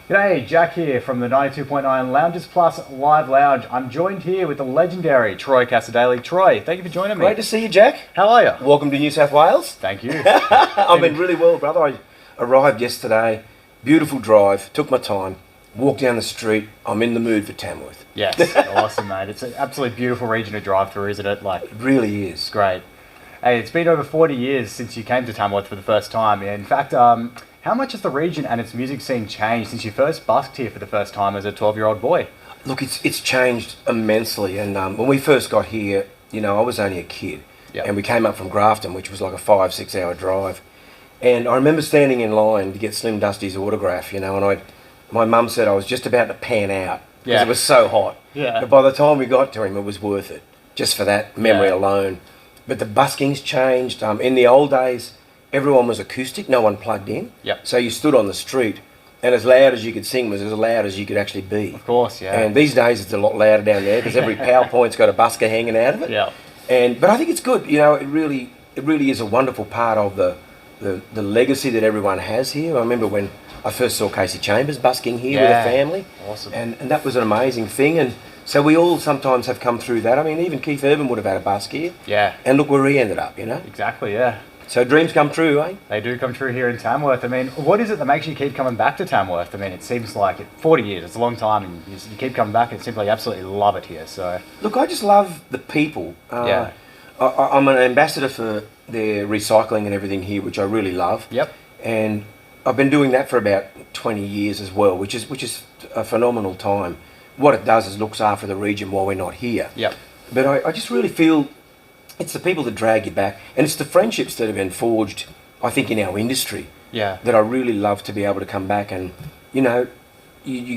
G'day, Jack here from the 92.9 Lounges Plus Live Lounge. I'm joined here with the legendary Troy Casadei. Troy, thank you for joining me. Great to see you, Jack. How are you? Welcome to New South Wales. Thank you. I've been really well, brother. I arrived yesterday, beautiful drive, took my time, walked down the street. I'm in the mood for Tamworth. Yes, awesome, mate. It's an absolutely beautiful region to drive through, isn't it? It really is. It's great. Hey, it's been over 40 years since you came to Tamworth for the first time. In fact, how much has the region and its music scene changed since you first busked here for the first time as a 12-year-old boy? Look, it's changed immensely. And when we first got here, I was only a kid. Yep. And we came up from Grafton, which was like a 5-6 hour drive. And I remember standing in line to get Slim Dusty's autograph, and my mum said I was just about to pan out because it was so hot. Yeah. But by the time we got to him, it was worth it, just for that memory Yeah. alone. But the busking's changed. In the old days, everyone was acoustic, no one plugged in. Yep. So you stood on the street, and as loud as you could sing was as loud as you could actually be. Of course, yeah. And these days it's a lot louder down there because every PowerPoint's got a busker hanging out of it. Yeah. But I think it's good. It really is a wonderful part of the legacy that everyone has here. I remember when I first saw Casey Chambers busking here with a family. Awesome. And that was an amazing thing. And so we all sometimes have come through that. I mean, even Keith Urban would have had a busk here. Yeah. And look where he ended up, Exactly, yeah. So dreams come true, eh? They do come true here in Tamworth. I mean, what is it that makes you keep coming back to Tamworth? I mean, it seems like 40 years, it's a long time, and you keep coming back and simply absolutely love it here. So, Look, I just love the people. Yeah. I'm an ambassador for their recycling and everything here, which I really love. Yep. And I've been doing that for about 20 years as well, which is a phenomenal time. What it does is looks after the region while we're not here. Yep. But I just really feel it's the people that drag you back, and it's the friendships that have been forged, I think, in our industry Yeah. that I really love to be able to come back and, you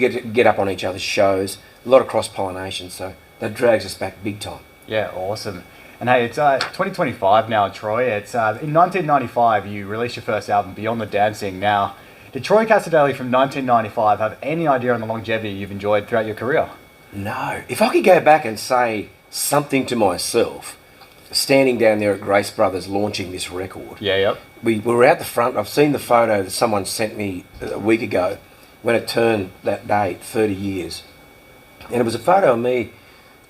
get to get up on each other's shows, a lot of cross-pollination, so that drags us back big time. Yeah, awesome. And hey, it's 2025 now, Troy. It's in 1995 you released your first album, Beyond the Dancing. Now, did Troy Casadei from 1995 have any idea on the longevity you've enjoyed throughout your career? No. If I could go back and say something to myself, standing down there at Grace Brothers launching this record, Yeah, yep. we were out the front. I've seen the photo that someone sent me a week ago when it turned that date, 30 years. And it was a photo of me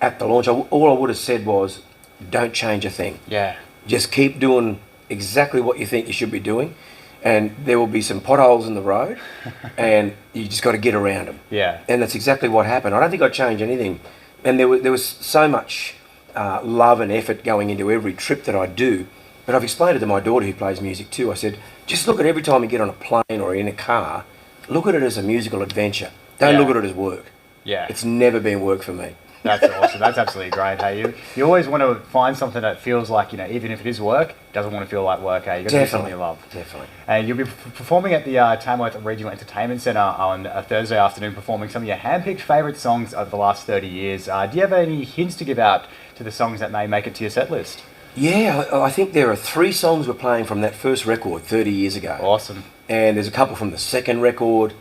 at the launch. All I would have said was, don't change a thing. Yeah. Just keep doing exactly what you think you should be doing. And there will be some potholes in the road, and you just got to get around them. Yeah. And that's exactly what happened. I don't think I'd change anything. And there was so much love and effort going into every trip that I do. But I've explained it to my daughter who plays music too. I said, just look at every time you get on a plane or in a car, look at it as a musical adventure. Don't Yeah. look at it as work. Yeah. It's never been work for me. That's awesome. That's absolutely great. Hey, you always want to find something that feels like, even if it is work, it doesn't want to feel like work. Hey, you got to do something you love. Definitely. And you'll be performing at the Tamworth Regional Entertainment Centre on a Thursday afternoon, performing some of your hand-picked favourite songs of the last 30 years. Do you have any hints to give out to the songs that may make it to your set list? Yeah, I think there are 3 songs we're playing from that first record 30 years ago. Awesome. And there's a couple from the second record.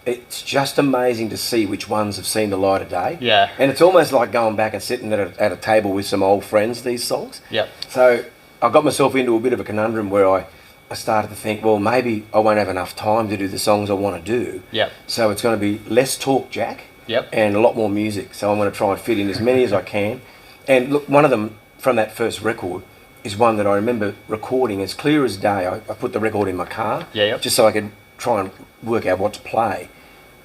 It's just amazing to see which ones have seen the light of day. Yeah. And it's almost like going back and sitting at a table with some old friends, these songs. Yep. So I got myself into a bit of a conundrum where I started to think, well, maybe I won't have enough time to do the songs I want to do. Yep. So it's going to be less talk, Jack. Yep. And a lot more music. So I'm going to try and fit in as many as I can. And look, one of them from that first record is one that I remember recording as clear as day. I put the record in my car. Yeah, yep. Just so I could try and work out what to play.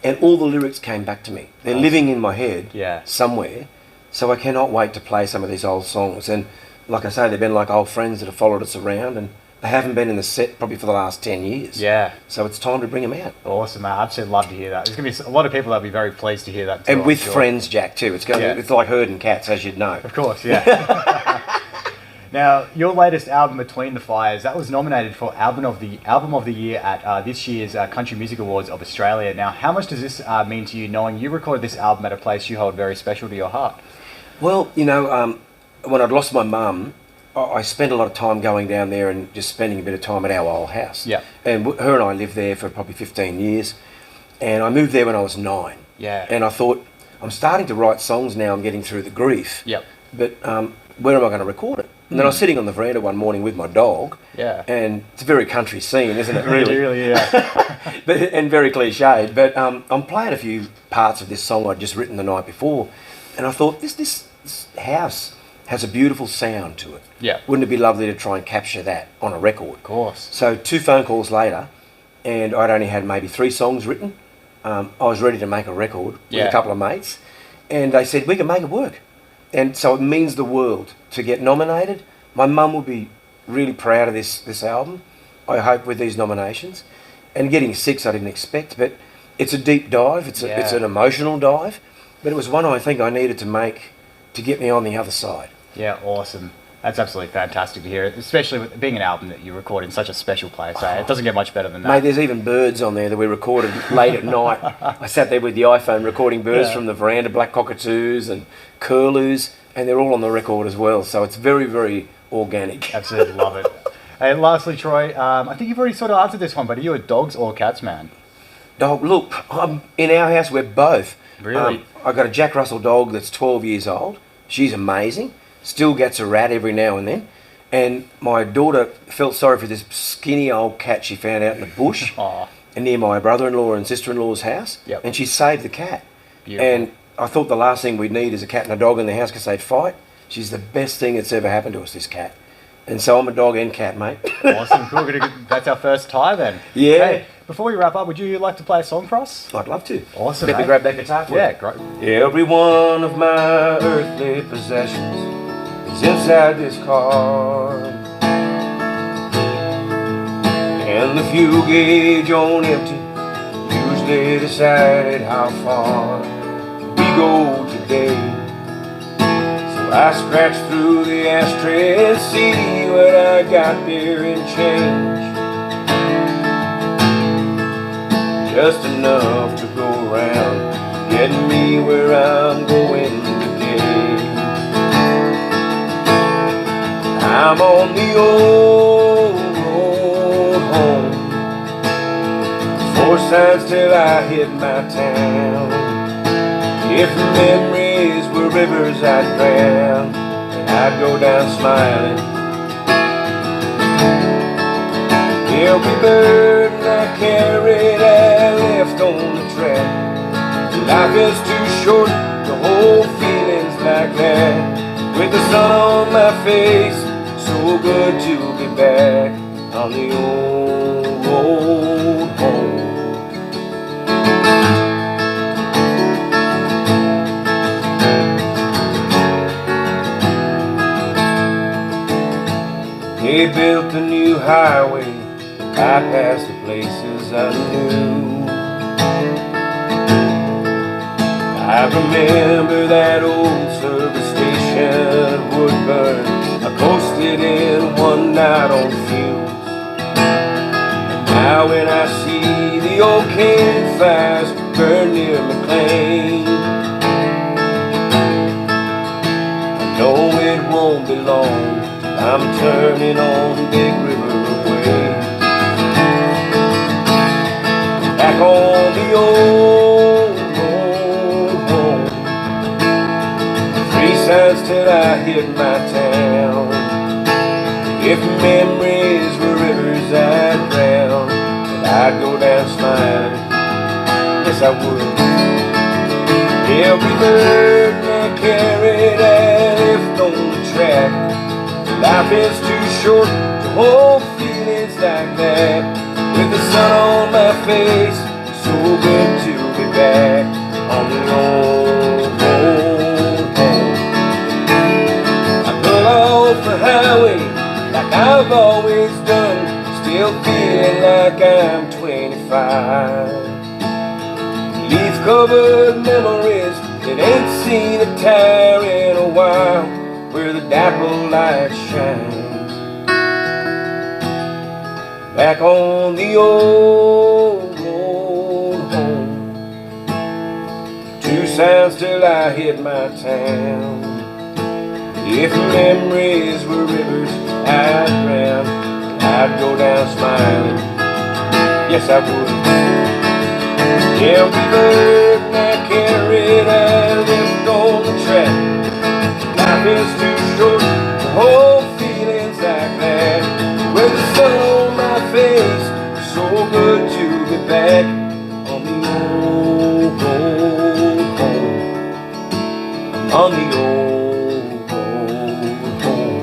And all the lyrics came back to me. They're living in my head somewhere. So I cannot wait to play some of these old songs. And like I say, they've been like old friends that have followed us around, and they haven't been in the set probably for the last 10 years. Yeah. So it's time to bring them out. Awesome, mate. I absolutely love to hear that. There's going to be a lot of people that'll be very pleased to hear that too. And I'm with sure. friends, Jack, too. It's like herding cats, as you'd know. Of course, yeah. Now, your latest album, Between the Fires, that was nominated for Album of the Year at this year's Country Music Awards of Australia. Now, how much does this mean to you, knowing you recorded this album at a place you hold very special to your heart? Well, when I'd lost my mum, I spent a lot of time going down there and just spending a bit of time at our old house. Yeah. And her and I lived there for probably 15 years. And I moved there when I was 9. Yeah. And I thought, I'm starting to write songs now, I'm getting through the grief. Yep. But where am I going to record it? And then I was sitting on the veranda one morning with my dog. Yeah. And it's a very country scene, isn't it? Really, really, yeah. And very cliched. But I'm playing a few parts of this song I'd just written the night before, and I thought this house has a beautiful sound to it. Yeah. Wouldn't it be lovely to try and capture that on a record? Of course. So 2 phone calls later, and I'd only had maybe 3 songs written. I was ready to make a record with a couple of mates, and they said, we can make it work. And so it means the world to get nominated. My mum will be really proud of this album, I hope, with these nominations. And getting 6 I didn't expect, but it's a deep dive, it's an emotional dive, but it was one I think I needed to make to get me on the other side. Yeah, awesome. That's absolutely fantastic to hear, especially with being an album that you record in such a special place. It doesn't get much better than that. Mate, there's even birds on there that we recorded late at night. I sat there with the iPhone recording birds from the veranda, black cockatoos and curlews, and they're all on the record as well. So it's very, very organic. Absolutely love it. And lastly, Troy, I think you've already sort of answered this one, but are you a dogs or cats man? Dog, look, in our house we're both. Really? I've got a Jack Russell dog that's 12 years old. She's amazing. Still gets a rat every now and then. And my daughter felt sorry for this skinny old cat she found out in the bush near my brother-in-law and sister-in-law's house. Yep. And she saved the cat. Beautiful. And I thought the last thing we'd need is a cat and a dog in the house because they'd fight. She's the best thing that's ever happened to us, this cat. And so I'm a dog and cat, mate. Awesome. Cool. That's our first tie then. Yeah. Hey, before we wrap up, would you like to play a song for us? I'd love to. Awesome. Let me grab that guitar for you. Yeah, great. Every one of my earthly possessions is inside this car, and the fuel gauge on empty usually decided how far we go today. So I scratch through the ashtray and see what I got there in change, just enough to go around getting me where I'm going today. I'm on the old road home, 4 signs till I hit my town. If memories were rivers I'd drown, and I'd go down smiling. Every burden I carried I left on the track. Life is too short to hold feelings like that. With the sun on my face, so good to be back on the old road home. They built a new highway, I passed the places I knew. I remember that old service station at Woodburn. I coasted in one night on fumes, and now when I see the old campfires burn near McLean, I know it won't be long till I'm turning on Big River Way. Back on the old road home, 3 signs till I hit my town. If memories were rivers I'd drown, and I'd go down smiling, yes I would. Every burden I carried I left on the track. Life is too short to hold feelings like that. With the sun on my face, so good to be back on the old road home. I pull off the highway like I've always done, still feeling like I'm 25. Leaf-covered memories that ain't seen a tire in a while, where the dapple light shines. Back on the old road home, 2 signs till I hit my town. If memories were rivers I'd drown, I'd go down smiling, yes I would. Every burden I carried I left on the track. Life is too short to hold on the old road home.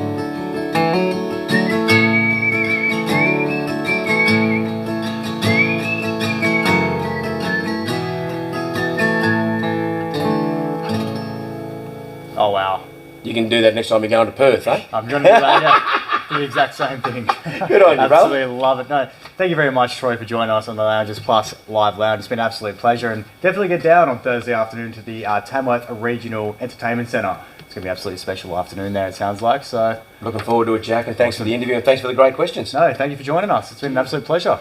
Oh, wow. You can do that next time you're going to Perth, eh? I'm going to do that, yeah. Do the exact same thing. Good on you, bro. Absolutely love it. No, thank you very much, Troy, for joining us on the Loungers Plus Live Lounge. It's been an absolute pleasure. And definitely get down on Thursday afternoon to the Tamworth Regional Entertainment Centre. It's going to be an absolutely special afternoon there, it sounds like. So, looking forward to it, Jack, and thanks for the interview and thanks for the great questions. No, thank you for joining us. It's been an absolute pleasure.